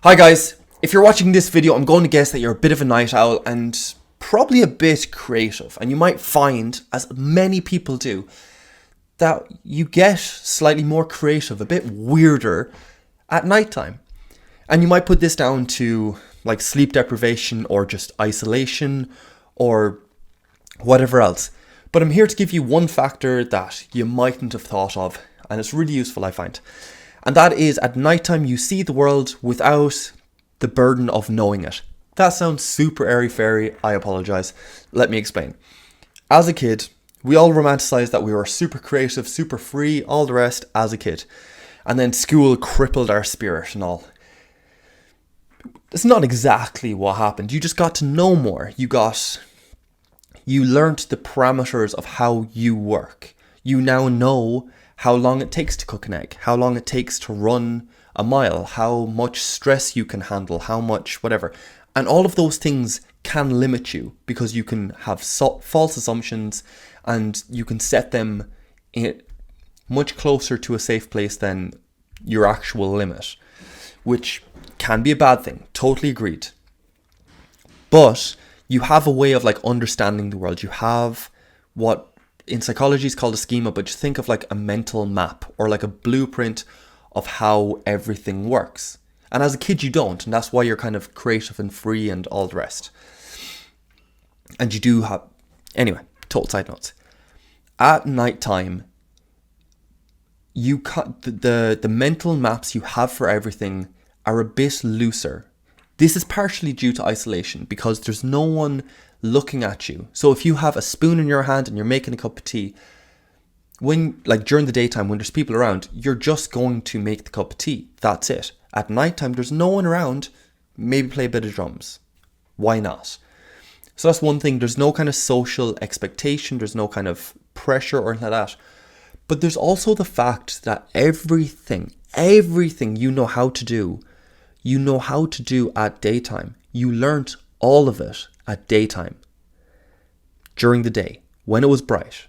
Hi guys, if you're watching this video, I'm going to guess that you're a bit of a night owl and probably a bit creative. And you might find, as many people do, that you get slightly more creative, a bit weirder at nighttime. And you might put this down to like sleep deprivation or just isolation or whatever else. But I'm here to give you one factor that you mightn't have thought of, and it's really useful, I find. And that is, at nighttime you see the world without the burden of knowing it. That sounds super airy-fairy, I apologise. Let me explain. As a kid, we all romanticised that we were super creative, super free, all the rest as a kid. And then school crippled our spirit and all. It's not exactly what happened. You just got to know more. You learnt the parameters of how you work. You now know how long it takes to cook an egg, how long it takes to run a mile, how much stress you can handle, how much whatever. And all of those things can limit you because you can have false assumptions and you can set them much closer to a safe place than your actual limit, which can be a bad thing. Totally agreed. But you have a way of like understanding the world. You have what in psychology is called a schema, but just think of like a mental map or like a blueprint of how everything works. And as a kid, you don't. And that's why you're kind of creative and free and all the rest. And you do have... Anyway, total side notes. At nighttime, the mental maps you have for everything are a bit looser. This is partially due to isolation because there's no one looking at you. So if you have a spoon in your hand and you're making a cup of tea, during the daytime when there's people around, you're just going to make the cup of tea. That's it. At nighttime, there's no one around. Maybe play a bit of drums. Why not? So that's one thing. There's no kind of social expectation. There's no kind of pressure or anything like that. But there's also the fact that everything you know how to do at daytime. You learnt all of it at daytime, during the day, when it was bright.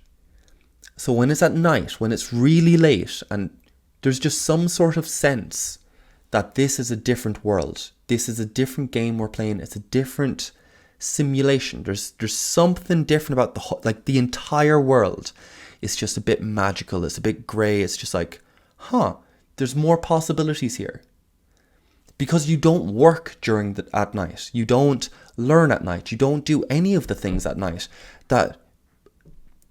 So when it's at night, when it's really late, and there's just some sort of sense that this is a different world, this is a different game we're playing, it's a different simulation. There's something different about the entire world. It's just a bit magical. It's a bit grey. It's just like, there's more possibilities here. Because you don't work at night. You don't learn at night. You don't do any of the things at night that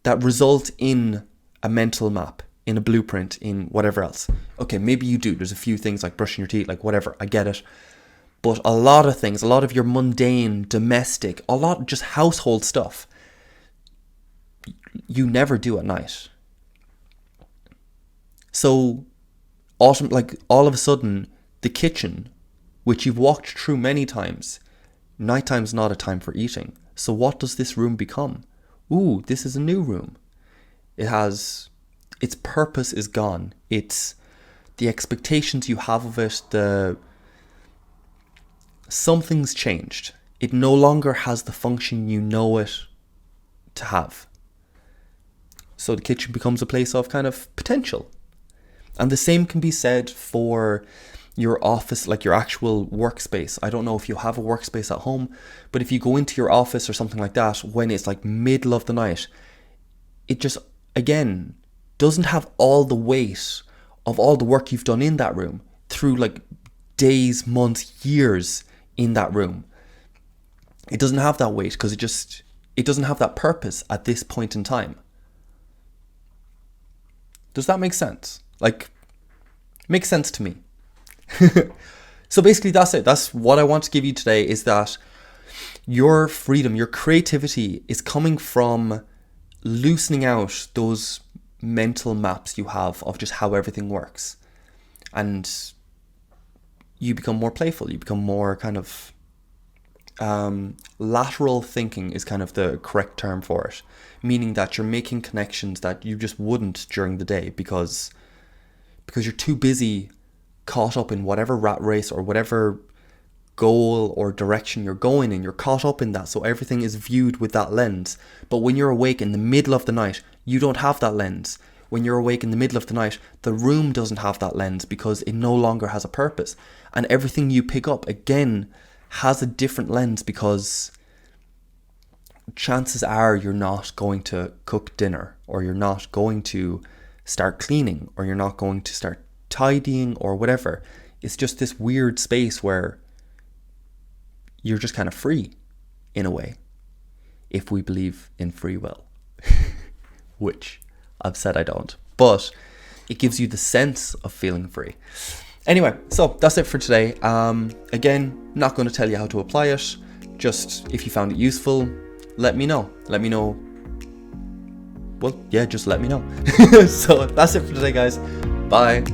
result in a mental map, in a blueprint, in whatever else. Okay, maybe you do. There's a few things like brushing your teeth, like whatever. I get it. But a lot of things, a lot of your mundane, domestic, a lot of just household stuff, you never do at night. So, all of a sudden, the kitchen, which you've walked through many times, nighttime's not a time for eating. So what does this room become? Ooh, this is a new room. Its purpose is gone. It's the expectations you have of it, something's changed. It no longer has the function you know it to have. So the kitchen becomes a place of kind of potential. And the same can be said for your office, like your actual workspace. I don't know if you have a workspace at home, but if you go into your office or something like that, when it's like middle of the night, it just, again, doesn't have all the weight of all the work you've done in that room through like days, months, years in that room. It doesn't have that weight because it doesn't have that purpose at this point in time. Does that make sense? Makes sense to me. So basically that's it. That's what I want to give you today, is that your freedom, your creativity is coming from loosening out those mental maps you have of just how everything works. And you become more playful. You become more kind of lateral thinking is kind of the correct term for it. Meaning that you're making connections that you just wouldn't during the day because you're too busy caught up in whatever rat race or whatever goal or direction you're going in. You're caught up in that, so everything is viewed with that lens. But when you're awake in the middle of the night, you don't have that lens. when you're awake in the middle of the night, the room doesn't have that lens because it no longer has a purpose. And everything you pick up, again, has a different lens because chances are you're not going to cook dinner, or you're not going to start cleaning, or you're not going to start tidying or whatever. It's just this weird space where you're just kind of free in a way, if we believe in free will, which I've said I don't, but it gives you the sense of feeling free. Anyway, so that's it for today. Again, not going to tell you how to apply it. Just if you found it useful, let me know. Well, yeah, just let me know. So that's it for today, guys. Bye.